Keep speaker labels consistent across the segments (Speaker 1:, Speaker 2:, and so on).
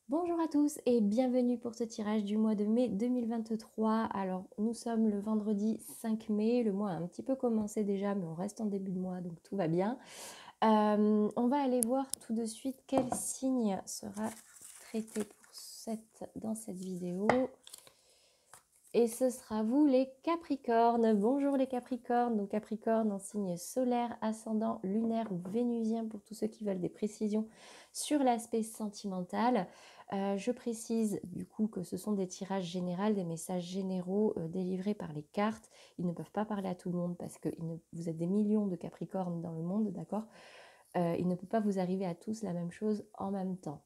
Speaker 1: Bonjour à tous et bienvenue pour ce tirage du mois de mai 2023. Alors nous sommes le vendredi 5 mai, le mois a un petit peu commencé déjà mais on reste en début de mois donc tout va bien. On va aller voir tout de suite quel signe sera traité dans cette vidéo. Et ce sera vous les Capricornes. Bonjour les Capricornes. Donc Capricorne en signe solaire, ascendant, lunaire ou vénusien pour tous ceux qui veulent des précisions sur l'aspect sentimental. Je précise du coup que ce sont des tirages généraux, des messages généraux délivrés par les cartes. Ils ne peuvent pas parler à tout le monde parce que vous êtes des millions de Capricornes dans le monde, d'accord. Il ne peut pas vous arriver à tous la même chose en même temps.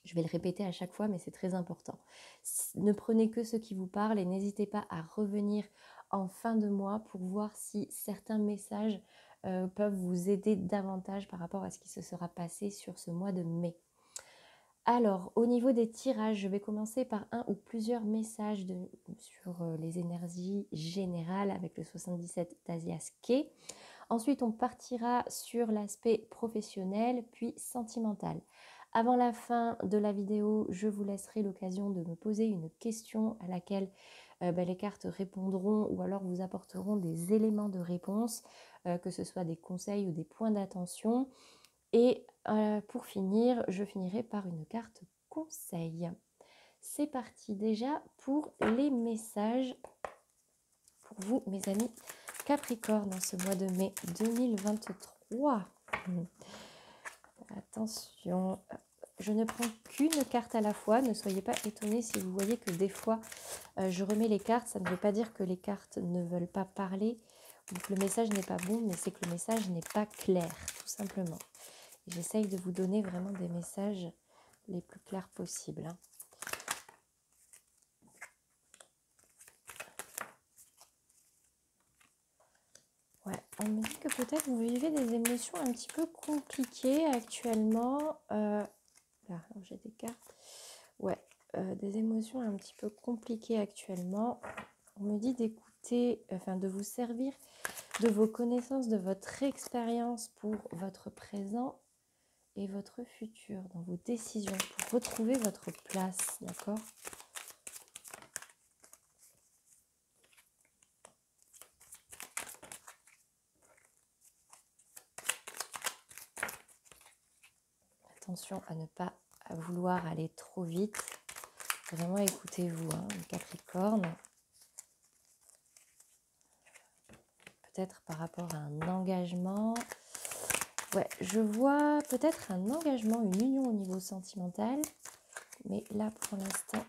Speaker 1: Je vais le répéter à chaque fois, mais c'est très important. Ne prenez que ce qui vous parle et n'hésitez pas à revenir en fin de mois pour voir si certains messages peuvent vous aider davantage par rapport à ce qui se sera passé sur ce mois de mai. Alors, au niveau des tirages, je vais commencer par un ou plusieurs messages sur les énergies générales avec le 77 d'Asias Key. Ensuite, on partira sur l'aspect professionnel, puis sentimental. Avant la fin de la vidéo, je vous laisserai l'occasion de me poser une question à laquelle les cartes répondront ou alors vous apporteront des éléments de réponse, que ce soit des conseils ou des points d'attention. Et pour finir, je finirai par une carte conseil. C'est parti déjà pour les messages pour vous, mes amis Capricorne, en ce mois de mai 2023. Attention, je ne prends qu'une carte à la fois. Ne soyez pas étonnés si vous voyez que des fois, je remets les cartes. Ça ne veut pas dire que les cartes ne veulent pas parler ou que le message n'est pas bon, mais c'est que le message n'est pas clair, tout simplement. J'essaye de vous donner vraiment des messages les plus clairs possibles. Ouais, on me dit que peut-être vous vivez des émotions un petit peu compliquées actuellement. Là, j'ai des cartes. Ouais, des émotions un petit peu compliquées actuellement. On me dit d'écouter, de vous servir de vos connaissances, de votre expérience pour votre présent et votre futur, dans vos décisions, pour retrouver votre place, d'accord ? Attention à ne pas vouloir aller trop vite. Vraiment écoutez-vous, Capricorne. Peut-être par rapport à un engagement. Ouais, je vois peut-être un engagement, une union au niveau sentimental. Mais là, pour l'instant,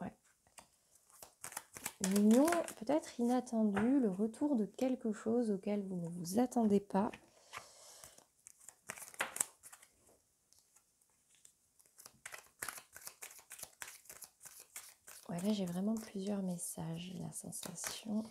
Speaker 1: ouais. Une union peut-être inattendue, le retour de quelque chose auquel vous ne vous attendez pas. Ouais, là, j'ai vraiment plusieurs messages, la sensation.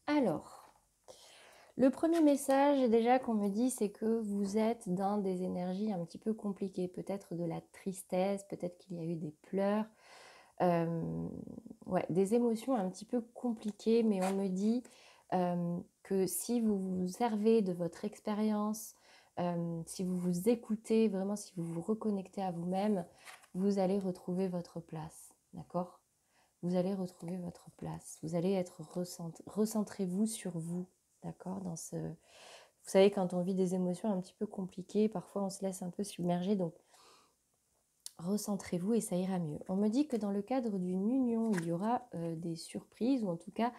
Speaker 1: Alors, le premier message déjà qu'on me dit, c'est que vous êtes dans des énergies un petit peu compliquées. Peut-être de la tristesse, peut-être qu'il y a eu des pleurs. Ouais, des émotions un petit peu compliquées, mais on me dit que si vous vous servez de votre expérience, si vous vous écoutez, vraiment si vous vous reconnectez à vous-même, vous allez retrouver votre place, d'accord ? Vous allez retrouver votre place, vous allez être recentrez-vous sur vous, d'accord ? Vous savez, quand on vit des émotions un petit peu compliquées, parfois on se laisse un peu submerger, donc recentrez-vous et ça ira mieux. On me dit que dans le cadre d'une union, il y aura des surprises, ou en tout cas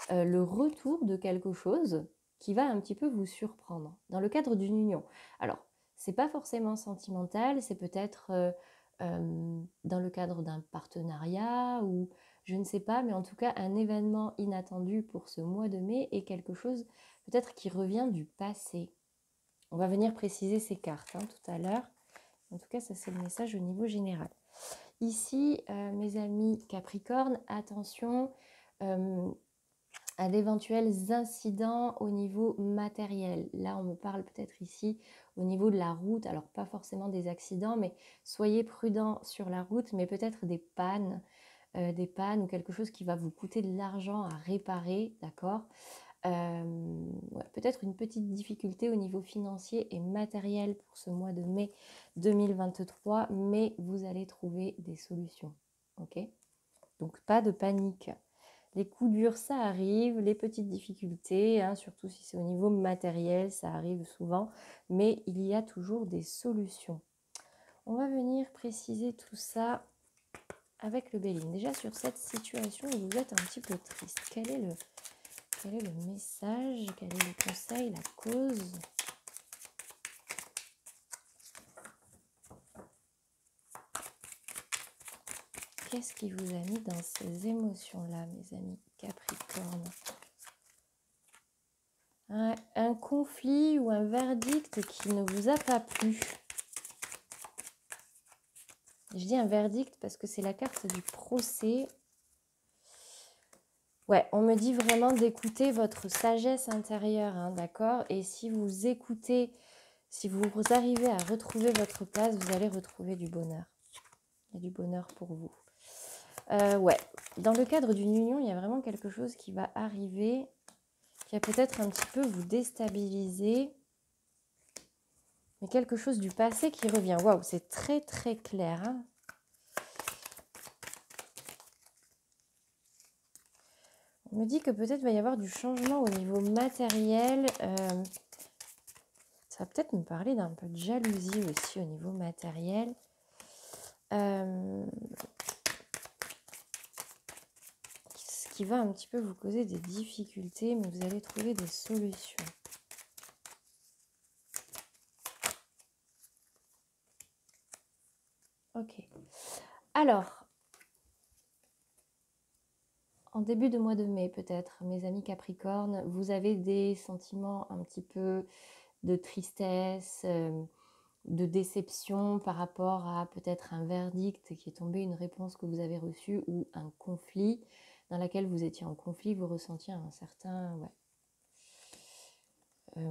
Speaker 1: le retour de quelque chose qui va un petit peu vous surprendre. Dans le cadre d'une union. Alors, c'est pas forcément sentimental, c'est peut-être dans le cadre d'un partenariat, ou je ne sais pas, mais en tout cas un événement inattendu pour ce mois de mai et quelque chose peut-être qui revient du passé. On va venir préciser ces cartes tout à l'heure. En tout cas, ça c'est le message au niveau général. Ici, mes amis Capricorne, attention, à d'éventuels incidents au niveau matériel. Là, on me parle peut-être ici au niveau de la route, alors pas forcément des accidents, mais soyez prudents sur la route, mais peut-être des pannes ou quelque chose qui va vous coûter de l'argent à réparer, d'accord. Ouais, peut-être une petite difficulté au niveau financier et matériel pour ce mois de mai 2023, mais vous allez trouver des solutions, ok? Donc pas de panique. Les coups durs, ça arrive, les petites difficultés, hein, surtout si c'est au niveau matériel, ça arrive souvent, mais il y a toujours des solutions. On va venir préciser tout ça avec le Béline. Déjà sur cette situation où vous êtes un petit peu triste, quel est le message, quel est le conseil, la cause? Qu'est-ce qui vous a mis dans ces émotions-là, mes amis Capricorne? Un conflit ou un verdict qui ne vous a pas plu. Je dis un verdict parce que c'est la carte du procès. Ouais, on me dit vraiment d'écouter votre sagesse intérieure, hein, d'accord? Et si vous écoutez, si vous arrivez à retrouver votre place, vous allez retrouver du bonheur. Il y a du bonheur pour vous. Ouais, dans le cadre d'une union, il y a vraiment quelque chose qui va arriver, qui va peut-être un petit peu vous déstabiliser. Mais quelque chose du passé qui revient. Waouh, c'est très très clair, hein. On me dit que peut-être va y avoir du changement au niveau matériel. Ça va peut-être me parler d'un peu de jalousie aussi au niveau matériel. Ce qui va un petit peu vous causer des difficultés, mais vous allez trouver des solutions. Ok. Alors, en début de mois de mai peut-être, mes amis Capricorne, vous avez des sentiments un petit peu de tristesse, de déception par rapport à peut-être un verdict qui est tombé, une réponse que vous avez reçue ou un conflit dans lequel vous étiez en conflit, vous ressentiez un certain... Ouais,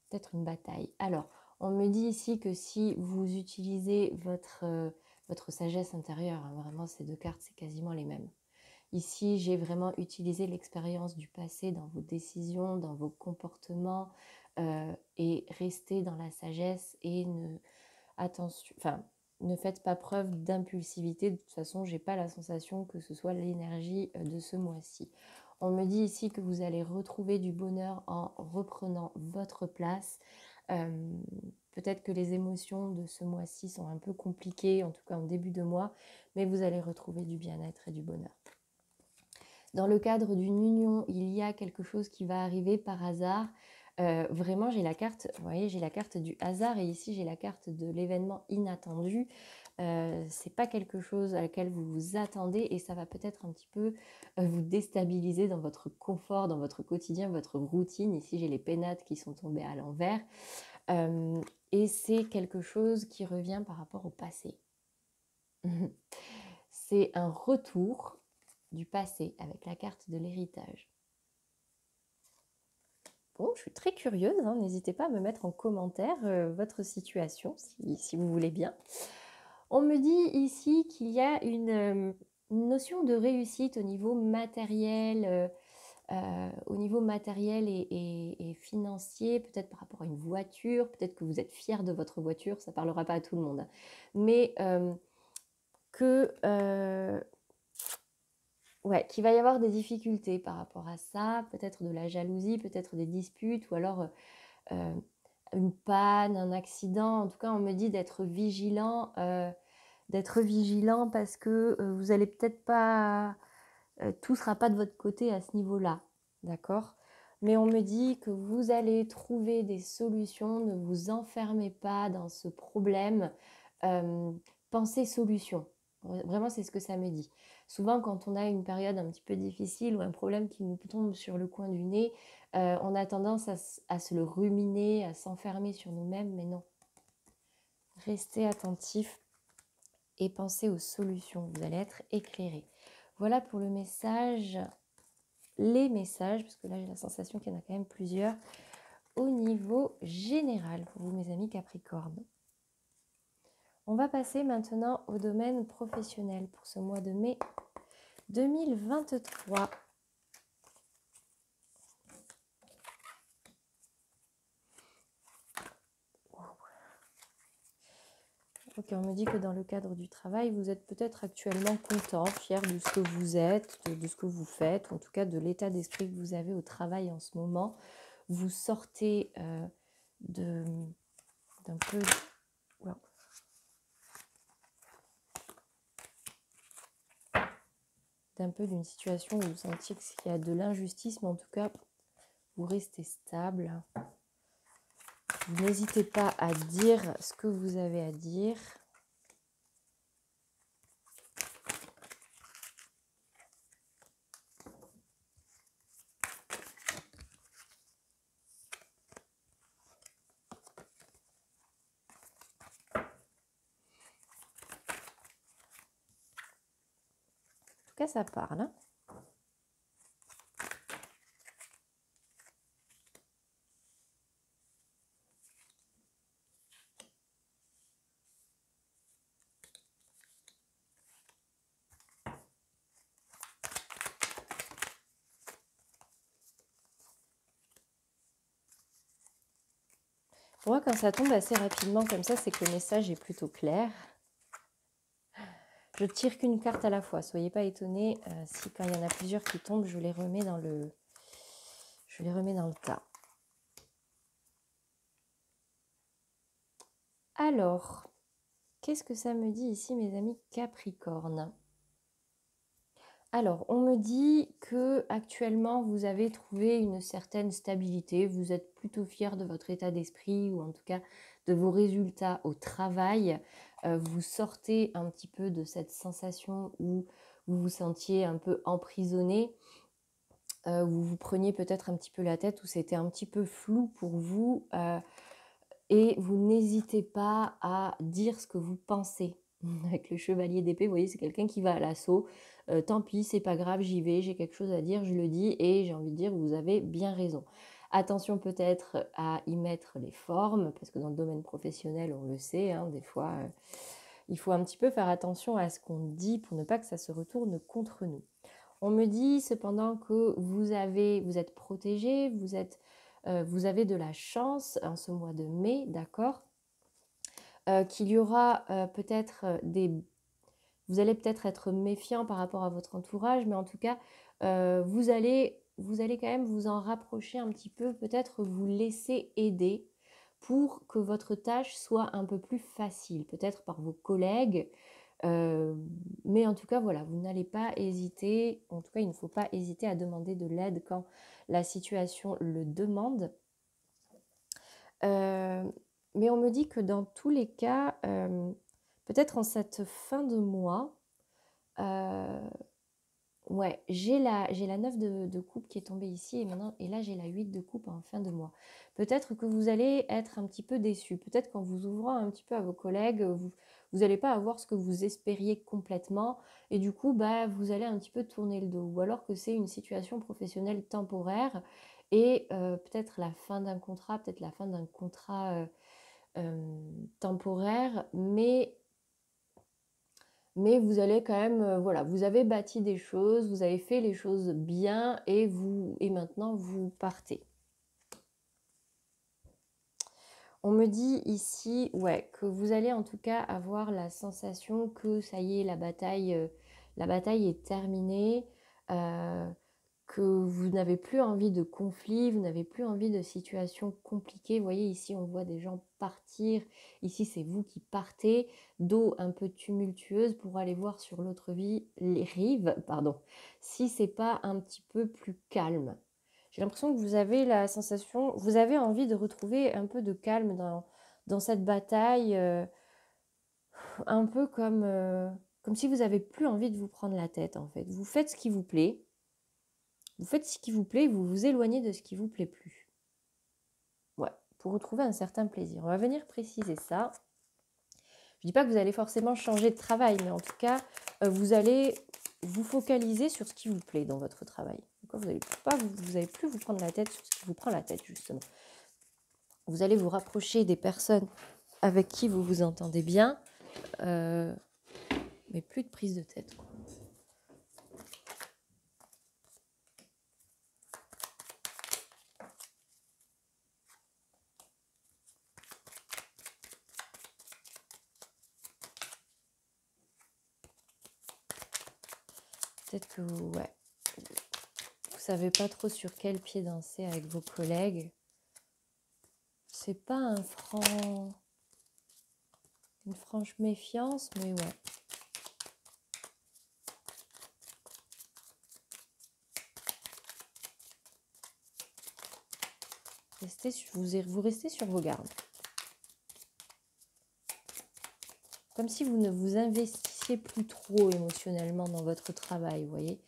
Speaker 1: peut-être une bataille. Alors, on me dit ici que si vous utilisez votre sagesse intérieure, hein, vraiment ces deux cartes, c'est quasiment les mêmes. Ici, j'ai vraiment utilisé l'expérience du passé dans vos décisions, dans vos comportements et restez dans la sagesse et ne faites pas preuve d'impulsivité. De toute façon, je n'ai pas la sensation que ce soit l'énergie de ce mois-ci. On me dit ici que vous allez retrouver du bonheur en reprenant votre place. Peut-être que les émotions de ce mois-ci sont un peu compliquées, en tout cas en début de mois, mais vous allez retrouver du bien-être et du bonheur. Dans le cadre d'une union, il y a quelque chose qui va arriver par hasard. Vraiment, j'ai la carte, vous voyez, j'ai la carte du hasard et ici, j'ai la carte de l'événement inattendu. C'est pas quelque chose à laquelle vous vous attendez et ça va peut-être un petit peu vous déstabiliser dans votre confort, dans votre quotidien, votre routine. Ici, j'ai les pénates qui sont tombées à l'envers. Et c'est quelque chose qui revient par rapport au passé. C'est un retour du passé avec la carte de l'héritage. Bon, je suis très curieuse, hein, n'hésitez pas à me mettre en commentaire votre situation si vous voulez bien. On me dit ici qu'il y a une notion de réussite au niveau matériel, et financier, peut-être par rapport à une voiture, peut-être que vous êtes fier de votre voiture, ça ne parlera pas à tout le monde, hein, mais qu'il va y avoir des difficultés par rapport à ça, peut-être de la jalousie, peut-être des disputes ou alors une panne, un accident. En tout cas, on me dit d'être vigilant parce que vous allez peut-être pas... tout ne sera pas de votre côté à ce niveau-là, d'accord? Mais on me dit que vous allez trouver des solutions, ne vous enfermez pas dans ce problème, pensez solution. Vraiment, c'est ce que ça me dit. Souvent, quand on a une période un petit peu difficile ou un problème qui nous tombe sur le coin du nez, on a tendance à se le ruminer, à s'enfermer sur nous-mêmes, mais non. Restez attentif et pensez aux solutions. Vous allez être éclairé. Voilà pour le message les messages, parce que là j'ai la sensation qu'il y en a quand même plusieurs, au niveau général pour vous mes amis Capricorne. On va passer maintenant au domaine professionnel pour ce mois de mai 2023. Ok, on me dit que dans le cadre du travail, vous êtes peut-être actuellement content, fier de ce que vous êtes, de ce que vous faites, ou en tout cas de l'état d'esprit que vous avez au travail en ce moment. Vous sortez d'un peu... Wow. D'un peu d'une situation où vous sentiez qu'il y a de l'injustice, mais en tout cas, vous restez stable. Vous n'hésitez pas à dire ce que vous avez à dire. En tout cas, ça parle. Hein. Pour moi, quand ça tombe assez rapidement comme ça, c'est que le message est plutôt clair. Je tire qu'une carte à la fois. Soyez pas étonnés si quand il y en a plusieurs qui tombent, je les remets dans le tas. Alors, qu'est-ce que ça me dit ici, mes amis Capricorne? Alors, on me dit que actuellement vous avez trouvé une certaine stabilité, vous êtes plutôt fier de votre état d'esprit ou en tout cas de vos résultats au travail. Vous sortez un petit peu de cette sensation où vous vous sentiez un peu emprisonné, où vous preniez peut-être un petit peu la tête, où c'était un petit peu flou pour vous et vous n'hésitez pas à dire ce que vous pensez. Avec le chevalier d'épée, vous voyez, c'est quelqu'un qui va à l'assaut. Tant pis, c'est pas grave, j'y vais, j'ai quelque chose à dire, je le dis et j'ai envie de dire, vous avez bien raison. Attention peut-être à y mettre les formes, parce que dans le domaine professionnel, on le sait, hein, des fois, il faut un petit peu faire attention à ce qu'on dit pour ne pas que ça se retourne contre nous. On me dit cependant que vous êtes protégé, vous avez de la chance en ce mois de mai, d'accord, qu'il y aura peut-être vous allez peut-être être méfiant par rapport à votre entourage, mais en tout cas, vous allez quand même vous en rapprocher un petit peu, peut-être vous laisser aider pour que votre tâche soit un peu plus facile, peut-être par vos collègues. Mais en tout cas, voilà, vous n'allez pas hésiter, en tout cas, il ne faut pas hésiter à demander de l'aide quand la situation le demande. Mais on me dit que dans tous les cas, peut-être en cette fin de mois, ouais, j'ai la 9 de coupe qui est tombée ici et là j'ai la 8 de coupe en fin de mois. Peut-être que vous allez être un petit peu déçus. Peut-être qu'en vous ouvrant un petit peu à vos collègues, vous n'allez pas avoir ce que vous espériez complètement et du coup, bah, vous allez un petit peu tourner le dos. Ou alors que c'est une situation professionnelle temporaire et peut-être la fin d'un contrat, peut-être la fin d'un contrat temporaire, mais vous allez quand même, voilà, vous avez bâti des choses, vous avez fait les choses bien et maintenant vous partez. On me dit ici, ouais, que vous allez en tout cas avoir la sensation que ça y est, la bataille est terminée, que vous n'avez plus envie de conflits, vous n'avez plus envie de situations compliquées. Vous voyez, ici, on voit des gens partir. Ici, c'est vous qui partez d'eau un peu tumultueuse pour aller voir sur l'autre rive, si c'est pas un petit peu plus calme. J'ai l'impression que vous avez la sensation, vous avez envie de retrouver un peu de calme dans cette bataille, un peu comme si vous n'avez plus envie de vous prendre la tête, en fait. Vous faites ce qui vous plaît. Vous faites ce qui vous plaît, vous vous éloignez de ce qui vous plaît plus. Ouais, pour retrouver un certain plaisir. On va venir préciser ça. Je ne dis pas que vous allez forcément changer de travail, mais en tout cas, vous allez vous focaliser sur ce qui vous plaît dans votre travail. D'accord, vous n'allez plus vous prendre la tête sur ce qui vous prend la tête, justement. Vous allez vous rapprocher des personnes avec qui vous vous entendez bien, mais plus de prise de tête, quoi. Peut-être que vous savez pas trop sur quel pied danser avec vos collègues. C'est pas une franche méfiance, mais ouais. Vous restez sur vos gardes. Comme si vous ne vous investissiez plus trop émotionnellement dans votre travail, vous voyez.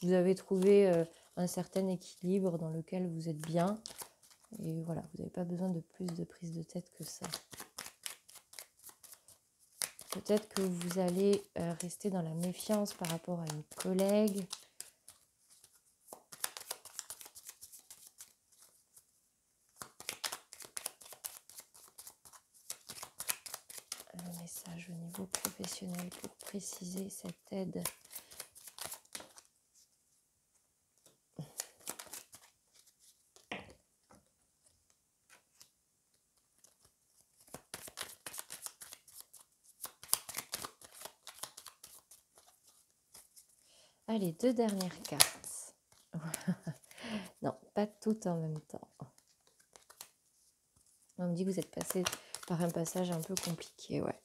Speaker 1: Vous avez trouvé un certain équilibre dans lequel vous êtes bien. Et voilà, vous n'avez pas besoin de plus de prise de tête que ça. Peut-être que vous allez rester dans la méfiance par rapport à une collègue. Un message au niveau professionnel pour préciser cette aide. Allez, 2 dernières cartes. Non, pas toutes en même temps. On me dit que vous êtes passé par un passage un peu compliqué, ouais.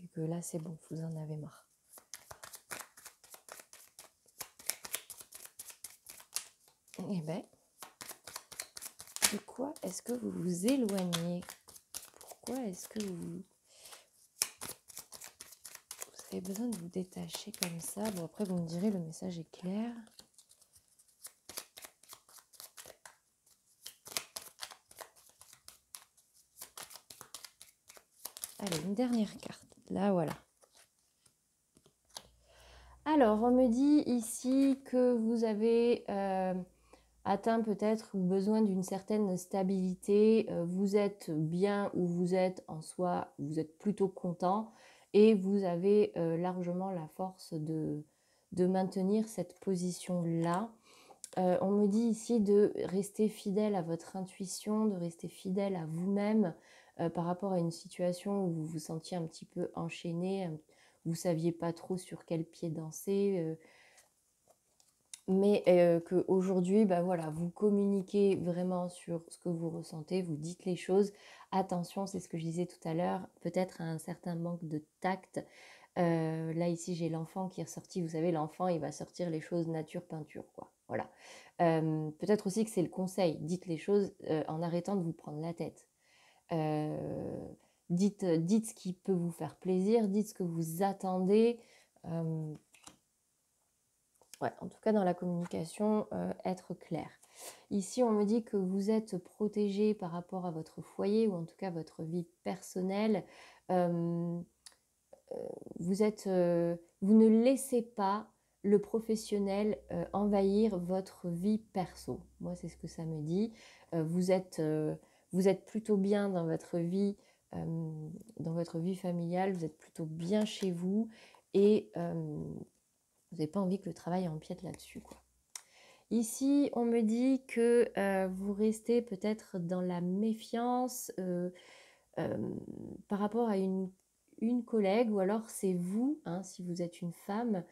Speaker 1: Et que là, c'est bon, vous en avez marre. Eh bien, de quoi est-ce que vous vous éloignez? Pourquoi est-ce que vous avez besoin de vous détacher comme ça? Bon, après, vous me direz, le message est clair. Allez, une dernière carte. Là, voilà. Alors, on me dit ici que vous avez atteint peut-être ou besoin d'une certaine stabilité. Vous êtes bien où vous êtes en soi, vous êtes plutôt content et vous avez largement la force de maintenir cette position-là. On me dit ici de rester fidèle à votre intuition, de rester fidèle à vous-même par rapport à une situation où vous vous sentiez un petit peu enchaîné, vous ne saviez pas trop sur quel pied danser, mais qu'aujourd'hui, bah voilà, vous communiquez vraiment sur ce que vous ressentez, vous dites les choses. Attention, c'est ce que je disais tout à l'heure, peut-être à un certain manque de tact. Là, ici, j'ai l'enfant qui est ressorti. Vous savez, l'enfant, il va sortir les choses nature peinture, quoi. Voilà. Peut-être aussi que c'est le conseil. Dites les choses en arrêtant de vous prendre la tête. Dites ce qui peut vous faire plaisir, dites ce que vous attendez. Ouais, en tout cas, dans la communication, être clair. Ici, on me dit que vous êtes protégé par rapport à votre foyer ou en tout cas votre vie personnelle. Vous ne laissez pas le professionnel envahir votre vie perso. Moi, c'est ce que ça me dit. Vous êtes plutôt bien dans votre vie familiale, vous êtes plutôt bien chez vous et vous n'avez pas envie que le travail empiète là-dessus, quoi. Ici, on me dit que vous restez peut-être dans la méfiance par rapport à une collègue, ou alors c'est vous, hein, si vous êtes une femme.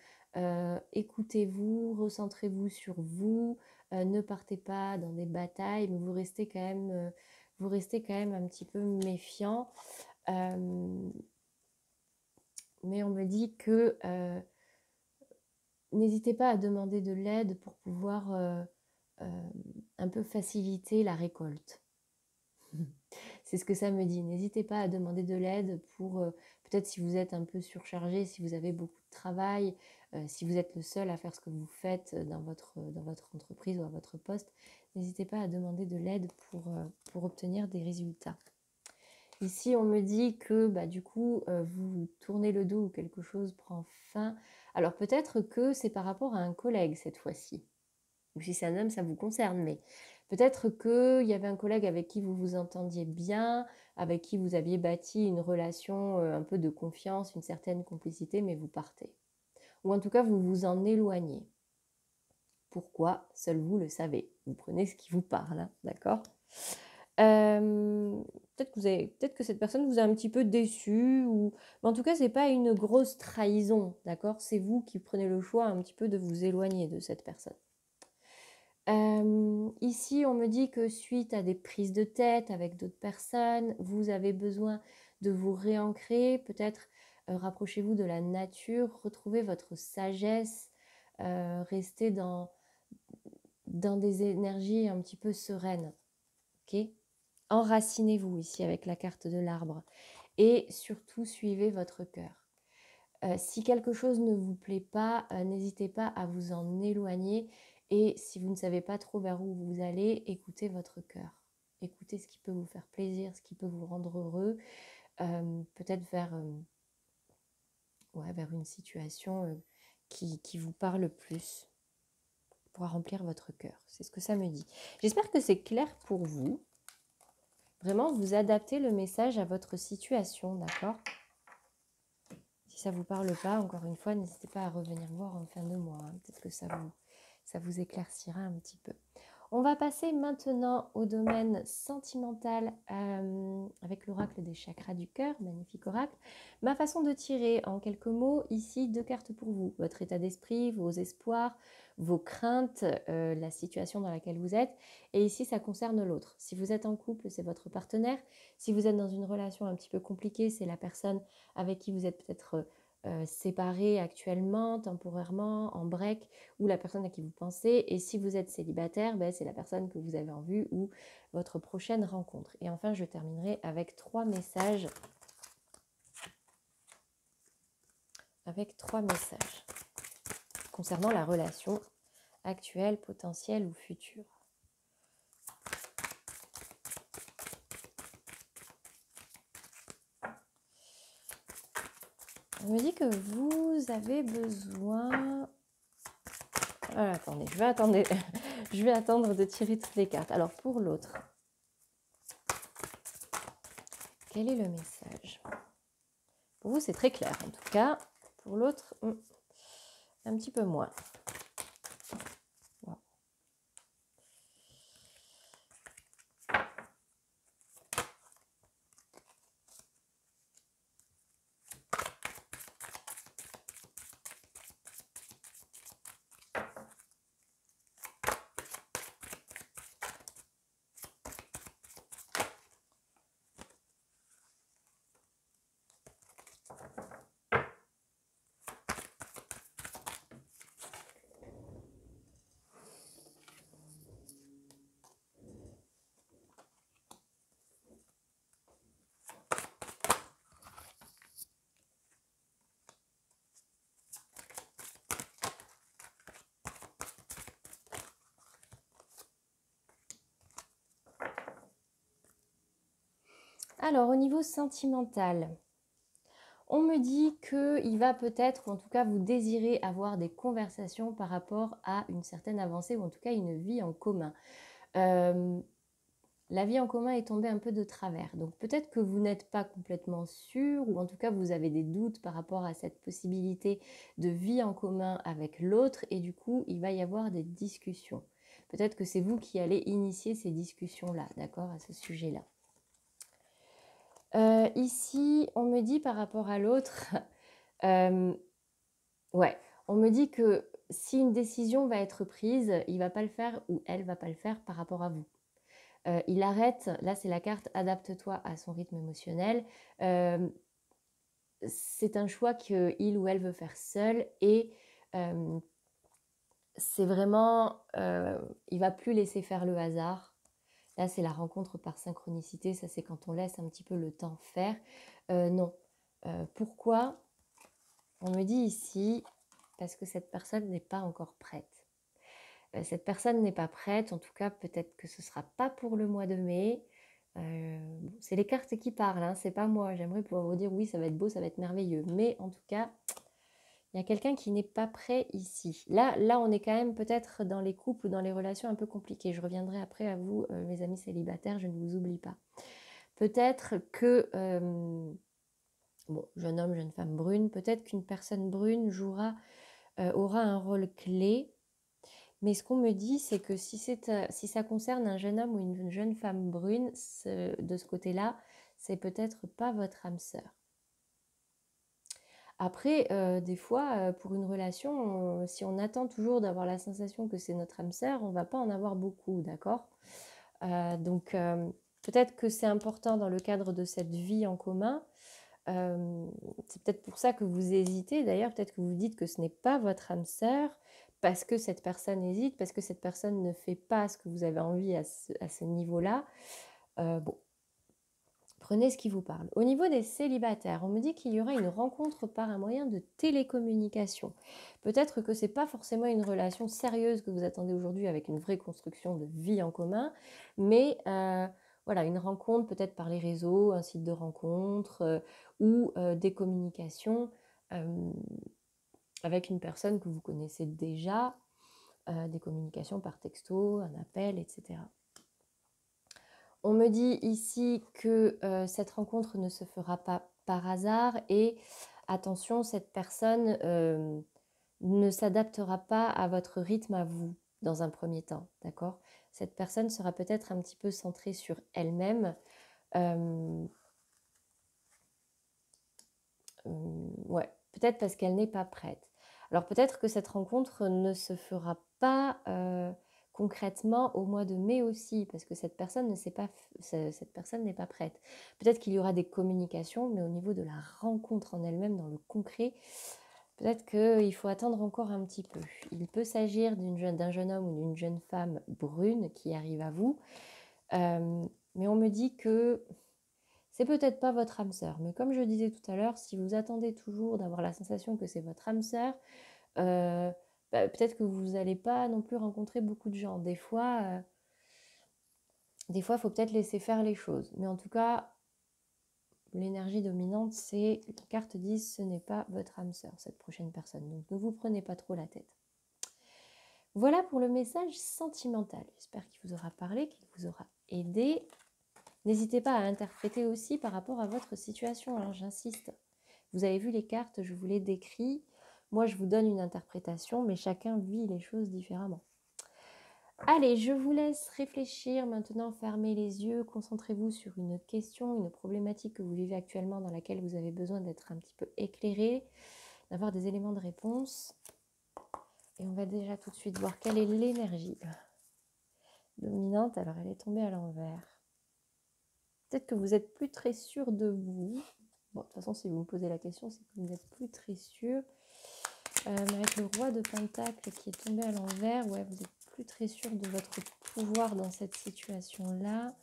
Speaker 1: Écoutez-vous, recentrez-vous sur vous, ne partez pas dans des batailles, mais vous restez quand même un petit peu méfiant. Mais on me dit que n'hésitez pas à demander de l'aide pour pouvoir un peu faciliter la récolte. C'est ce que ça me dit. N'hésitez pas à demander de l'aide pour, peut-être si vous êtes un peu surchargé, si vous avez beaucoup de travail, si vous êtes le seul à faire ce que vous faites dans votre entreprise ou à votre poste, n'hésitez pas à demander de l'aide pour obtenir des résultats. Ici, on me dit que bah, du coup, vous tournez le dos ou quelque chose prend fin. Alors peut-être que c'est par rapport à un collègue cette fois-ci. ou si c'est un homme, ça vous concerne, mais peut-être qu'il y avait un collègue avec qui vous vous entendiez bien, avec qui vous aviez bâti une relation un peu de confiance, une certaine complicité, mais vous partez. Ou en tout cas, vous vous en éloignez. Pourquoi? Seul vous le savez. Vous prenez ce qui vous parle, hein, d'accord? Peut-être que cette personne vous a un petit peu déçu, ou mais en tout cas, c'est pas une grosse trahison, d'accord? C'est vous qui prenez le choix un petit peu de vous éloigner de cette personne. Ici, on me dit que suite à des prises de tête avec d'autres personnes, vous avez besoin de vous réancrer, peut-être rapprochez-vous de la nature, retrouvez votre sagesse, restez dans des énergies un petit peu sereines, ok? Enracinez-vous ici avec la carte de l'arbre et surtout suivez votre cœur. Si quelque chose ne vous plaît pas, n'hésitez pas à vous en éloigner, et si vous ne savez pas trop vers où vous allez, écoutez votre cœur. Écoutez ce qui peut vous faire plaisir, ce qui peut vous rendre heureux, peut-être vers une situation qui vous parle plus pour remplir votre cœur. C'est ce que ça me dit. J'espère que c'est clair pour vous. Vraiment, vous adaptez le message à votre situation, d'accord? Si ça ne vous parle pas, encore une fois, n'hésitez pas à revenir voir en fin de mois, hein. Peut-être que ça vous éclaircira un petit peu. On va passer maintenant au domaine sentimental avec l'oracle des chakras du cœur, magnifique oracle. Ma façon de tirer en quelques mots, ici 2 cartes pour vous. Votre état d'esprit, vos espoirs, vos craintes, la situation dans laquelle vous êtes. Et ici, ça concerne l'autre. Si vous êtes en couple, c'est votre partenaire. Si vous êtes dans une relation un petit peu compliquée, c'est la personne avec qui vous êtes peut-être séparé actuellement, temporairement, en break, ou la personne à qui vous pensez. Et si vous êtes célibataire, c'est la personne que vous avez en vue ou votre prochaine rencontre. Et enfin, je terminerai avec 3 messages. Concernant la relation actuelle, potentielle ou future. On me dit que vous avez besoin... Ah, attendez, je vais attendre de tirer toutes les cartes. Alors, pour l'autre, quel est le message? Pour vous, c'est très clair, en tout cas. Pour l'autre, un petit peu moins. Wow. Alors, au niveau sentimental, on me dit qu'il va peut-être, ou en tout cas vous désirez avoir des conversations par rapport à une certaine avancée, ou en tout cas une vie en commun. La vie en commun est tombée un peu de travers. Donc peut-être que vous n'êtes pas complètement sûr, ou en tout cas vous avez des doutes par rapport à cette possibilité de vie en commun avec l'autre, et du coup il va y avoir des discussions. Peut-être que c'est vous qui allez initier ces discussions-là, d'accord, à ce sujet-là. Ici, on me dit par rapport à l'autre, on me dit que si une décision va être prise, il va pas le faire ou elle va pas le faire par rapport à vous. Il arrête, là c'est la carte adapte-toi à son rythme émotionnel. C'est un choix qu'il ou elle veut faire seul, et c'est vraiment, il va plus laisser faire le hasard. Là, c'est la rencontre par synchronicité. Ça, c'est quand on laisse un petit peu le temps faire. Non. Pourquoi? On me dit ici, parce que cette personne n'est pas encore prête. Cette personne n'est pas prête. En tout cas, peut-être que ce ne sera pas pour le mois de mai. C'est les cartes qui parlent, hein, c'est pas moi. J'aimerais pouvoir vous dire oui, ça va être beau, ça va être merveilleux. Mais en tout cas, Il y a quelqu'un qui n'est pas prêt ici. Là, on est quand même peut-être dans les couples ou dans les relations un peu compliquées. Je reviendrai après à vous, mes amis célibataires, je ne vous oublie pas. Peut-être que, bon, jeune homme, jeune femme brune, peut-être qu'une personne brune aura un rôle clé. Mais ce qu'on me dit, c'est que si ça concerne un jeune homme ou une jeune femme brune, de ce côté-là, c'est peut-être pas votre âme sœur. Après, des fois, pour une relation, si on attend toujours d'avoir la sensation que c'est notre âme sœur, on ne va pas en avoir beaucoup, d'accord? Donc, peut-être que c'est important dans le cadre de cette vie en commun. C'est peut-être pour ça que vous hésitez. D'ailleurs, peut-être que vous dites que ce n'est pas votre âme sœur parce que cette personne hésite, parce que cette personne ne fait pas ce que vous avez envie à ce niveau-là. Bon, prenez ce qui vous parle. Au niveau des célibataires, on me dit qu'il y aura une rencontre par un moyen de télécommunication. Peut-être que ce n'est pas forcément une relation sérieuse que vous attendez aujourd'hui avec une vraie construction de vie en commun, mais voilà, une rencontre peut-être par les réseaux, un site de rencontre ou des communications avec une personne que vous connaissez déjà, des communications par texto, un appel, etc. On me dit ici que cette rencontre ne se fera pas par hasard et attention, cette personne ne s'adaptera pas à votre rythme à vous dans un premier temps, d'accord? Cette personne sera peut-être un petit peu centrée sur elle-même. Ouais, peut-être parce qu'elle n'est pas prête. Alors peut-être que cette rencontre ne se fera pas concrètement au mois de mai aussi, parce que cette personne n'est pas prête. Peut-être qu'il y aura des communications, mais au niveau de la rencontre en elle-même, dans le concret, peut-être qu'il faut attendre encore un petit peu. Il peut s'agir d'un jeune homme ou d'une jeune femme brune qui arrive à vous, mais on me dit que c'est peut-être pas votre âme sœur, mais comme je disais tout à l'heure, si vous attendez toujours d'avoir la sensation que c'est votre âme sœur, peut-être que vous n'allez pas non plus rencontrer beaucoup de gens. Des fois, il faut peut-être laisser faire les choses. Mais en tout cas, l'énergie dominante, c'est, les cartes disent, ce n'est pas votre âme sœur, cette prochaine personne. Donc ne vous prenez pas trop la tête. Voilà pour le message sentimental. J'espère qu'il vous aura parlé, qu'il vous aura aidé. N'hésitez pas à interpréter aussi par rapport à votre situation, hein, j'insiste. Vous avez vu les cartes, je vous les décris. Moi, je vous donne une interprétation, mais chacun vit les choses différemment. Allez, je vous laisse réfléchir maintenant, fermez les yeux, concentrez-vous sur une question, une problématique que vous vivez actuellement dans laquelle vous avez besoin d'être un petit peu éclairé, d'avoir des éléments de réponse. Et on va déjà tout de suite voir quelle est l'énergie dominante. Alors, elle est tombée à l'envers. Peut-être que vous n'êtes plus très sûr de vous. Bon, de toute façon, si vous me posez la question, c'est que vous n'êtes plus très sûr. Mais avec le roi de Pentacle qui est tombé à l'envers, ouais, vous n'êtes plus très sûr de votre pouvoir dans cette situation-là.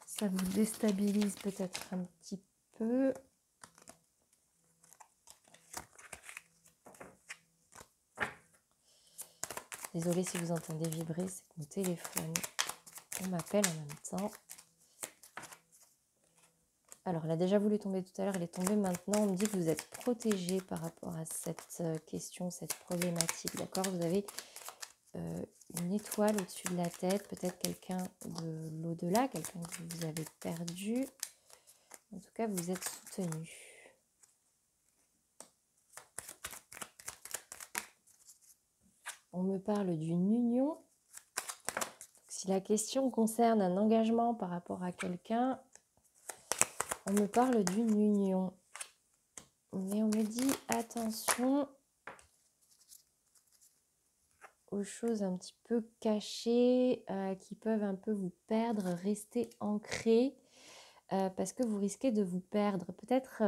Speaker 1: Ça vous déstabilise peut-être un petit peu. Désolée si vous entendez vibrer, c'est mon téléphone. On m'appelle en même temps. Alors, elle a déjà voulu tomber tout à l'heure, elle est tombée maintenant. On me dit que vous êtes protégé par rapport à cette question, cette problématique, d'accord? Vous avez une étoile au-dessus de la tête, peut-être quelqu'un de l'au-delà, quelqu'un que vous avez perdu. En tout cas, vous êtes soutenu. On me parle d'une union. Si la question concerne un engagement par rapport à quelqu'un, on me parle d'une union. Mais on me dit attention aux choses un petit peu cachées qui peuvent un peu vous perdre, rester ancrées parce que vous risquez de vous perdre. Peut-être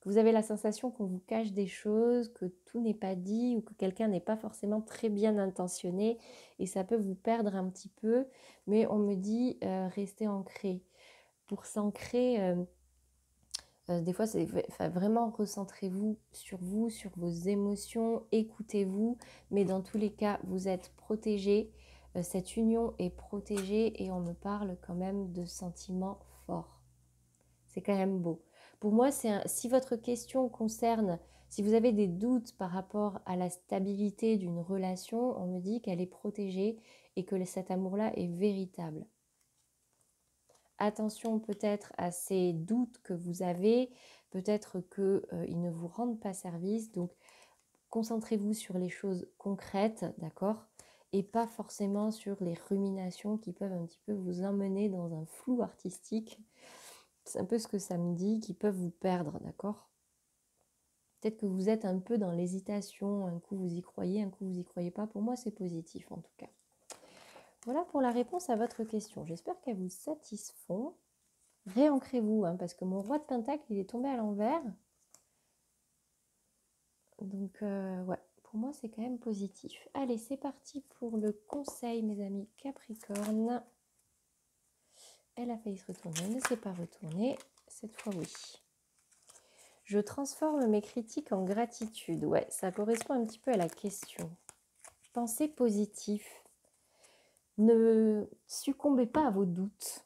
Speaker 1: que vous avez la sensation qu'on vous cache des choses, que tout n'est pas dit ou que quelqu'un n'est pas forcément très bien intentionné et ça peut vous perdre un petit peu. Mais on me dit restez ancré. Pour s'ancrer, des fois, c'est vraiment recentrez-vous, sur vos émotions, écoutez-vous. Mais dans tous les cas, vous êtes protégés. Cette union est protégée et on me parle quand même de sentiments forts. C'est quand même beau. Pour moi, si votre question concerne Si vous avez des doutes par rapport à la stabilité d'une relation, on me dit qu'elle est protégée et que cet amour-là est véritable. Attention peut-être à ces doutes que vous avez, peut-être qu'ils ne vous rendent pas service. Donc, concentrez-vous sur les choses concrètes, d'accord? Et pas forcément sur les ruminations qui peuvent un petit peu vous emmener dans un flou artistique. C'est un peu ce que ça me dit, qui peuvent vous perdre, d'accord? Peut-être que vous êtes un peu dans l'hésitation, un coup vous y croyez, un coup vous y croyez pas. Pour moi, c'est positif en tout cas. Voilà pour la réponse à votre question. J'espère qu'elle vous satisfont. Réancrez-vous, hein, parce que mon roi de Pentacle, il est tombé à l'envers. Donc, ouais, pour moi, c'est quand même positif. Allez, c'est parti pour le conseil, mes amis Capricorne. Elle a failli se retourner, elle ne s'est pas retournée. Cette fois, oui. Je transforme mes critiques en gratitude. Ouais, ça correspond un petit peu à la question. Pensez positif. Ne succombez pas à vos doutes.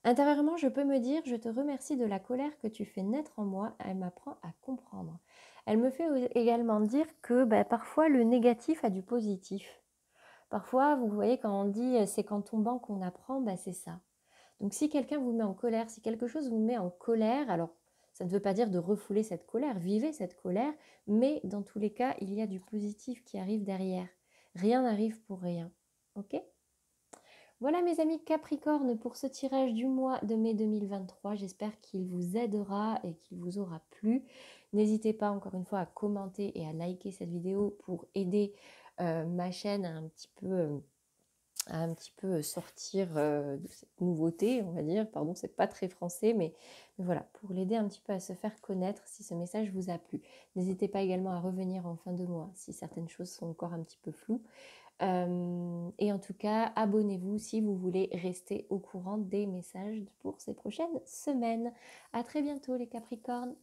Speaker 1: Intérieurement, je peux me dire, je te remercie de la colère que tu fais naître en moi, elle m'apprend à comprendre. Elle me fait également dire que parfois le négatif a du positif. Parfois, vous voyez, quand on dit c'est qu'en tombant qu'on apprend, c'est ça. Donc si quelqu'un vous met en colère, si quelque chose vous met en colère, alors ça ne veut pas dire de refouler cette colère, vivez cette colère, mais dans tous les cas, il y a du positif qui arrive derrière. Rien n'arrive pour rien, ok ? Voilà mes amis Capricorne pour ce tirage du mois de mai 2023. J'espère qu'il vous aidera et qu'il vous aura plu. N'hésitez pas encore une fois à commenter et à liker cette vidéo pour aider ma chaîne à un petit peu sortir de cette nouveauté, on va dire. Pardon, c'est pas très français, mais voilà, pour l'aider un petit peu à se faire connaître si ce message vous a plu. N'hésitez pas également à revenir en fin de mois si certaines choses sont encore un petit peu floues. Et en tout cas, abonnez-vous si vous voulez rester au courant des messages pour ces prochaines semaines. À très bientôt les Capricornes.